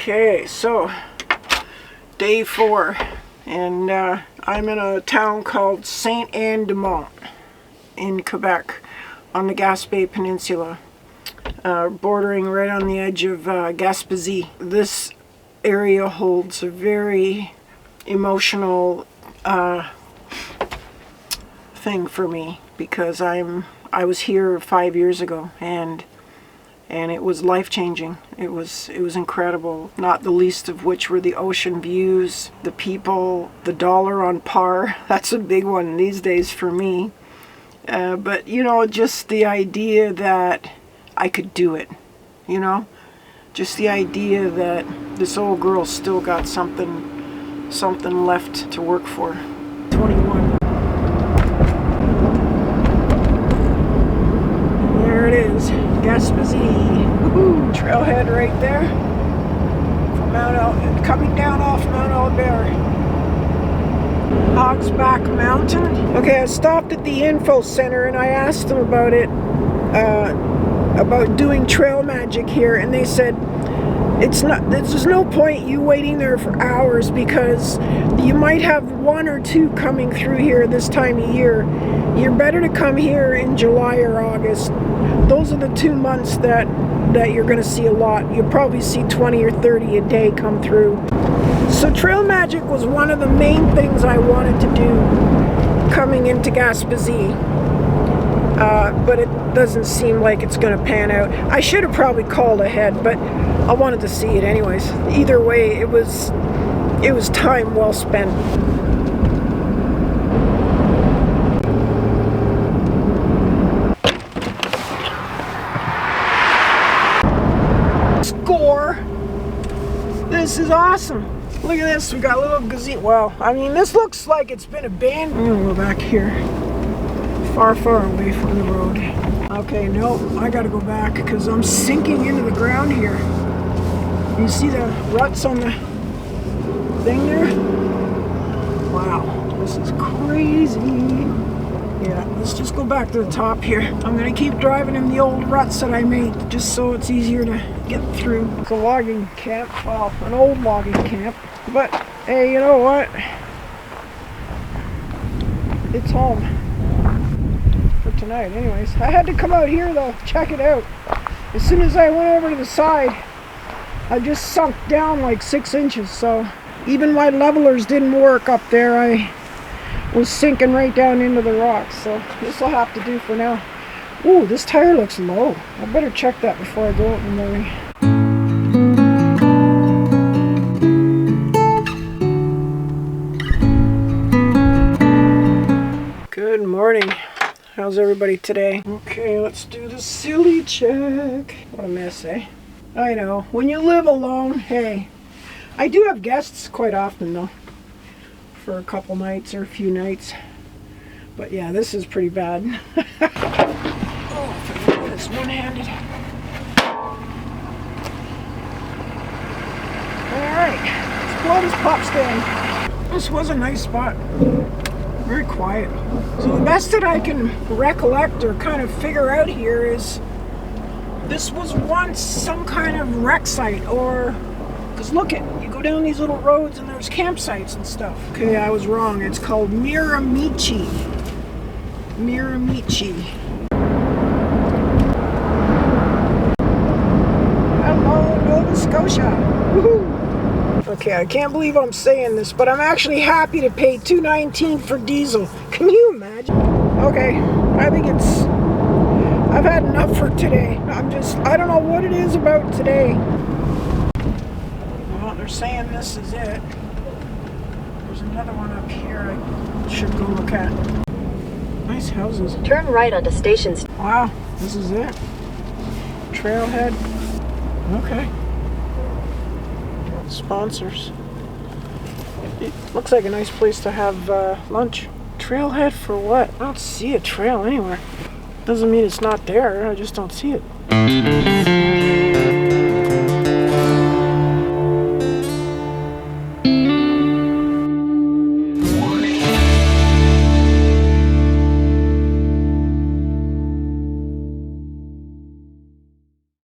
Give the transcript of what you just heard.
Okay, so day 4, and I'm in a town called Saint-Anne-de-Mont in Quebec on the Gaspe peninsula, bordering right on the edge of Gaspésie. This area holds a very emotional thing for me because I was here 5 years ago, and it was life-changing. It was incredible, not the least of which were the ocean views, the people, the dollar on par. That's a big one these days for me. But, you know, just the idea that I could do it, you know? Just the idea that this old girl still got something left to work for. 21. There it is. Gaspésie. Woohoo! Trailhead right there. From coming down off Mount Albert. Hogsback Mountain. Okay, I stopped at the info center and I asked them about it, about doing trail magic here, and they said there's no point you waiting there for hours because you might have 1 or 2 coming through here this time of year. You're better to come here in July or August. Those are the 2 months that you're going to see a lot. You'll probably see 20 or 30 a day come through. So trail magic was one of the main things I wanted to do coming into Gaspésie. But it doesn't seem like it's going to pan out. I should have probably called ahead, but I wanted to see it anyways. Either way, it was time well spent. Score! This is awesome. Look at this. We got a little gazebo. Well, I mean, this looks like it's been abandoned. I'm gonna go back here. Far away from the road. Okay, no, I gotta go back because I'm sinking into the ground here. You see the ruts on the thing there? Wow, this is crazy. Yeah, let's just go back to the top here. I'm gonna keep driving in the old ruts that I made just so it's easier to get through. It's a logging camp, well, an old logging camp. But, hey, you know what? It's home. Tonight anyways. I had to come out here though, check it out. As soon as I went over to the side, I just sunk down like 6 inches, so even my levelers didn't work up there. I was sinking right down into the rocks, so this will have to do for now. Ooh, this tire looks low. I better check that before I go out in the morning. Good morning. How's everybody today? Okay, let's do the silly check. What a mess, eh? I know. When you live alone, hey. I do have guests quite often, though. For a couple nights or a few nights. But yeah, this is pretty bad. Oh, if I can do this one-handed. Alright, let's blow this pop stand. This was a nice spot. Very quiet. So the best that I can recollect or kind of figure out here is this was once some kind of wreck site, or because look at, you go down these little roads and there's campsites and stuff. Okay, I was wrong. It's called Miramichi. Miramichi. Hello, Nova Scotia. Woohoo! Okay, I can't believe I'm saying this, but I'm actually happy to pay $2.19 for diesel. Can you imagine? Okay, I think I've had enough for today. I don't know what it is about today. Well, they're saying this is it. There's another one up here I should go look at. Nice houses. Turn right onto stations. Wow, this is it. Trailhead. Okay. Sponsors. It looks like a nice place to have lunch. Trailhead for what? I don't see a trail anywhere. Doesn't mean it's not there, I just don't see it.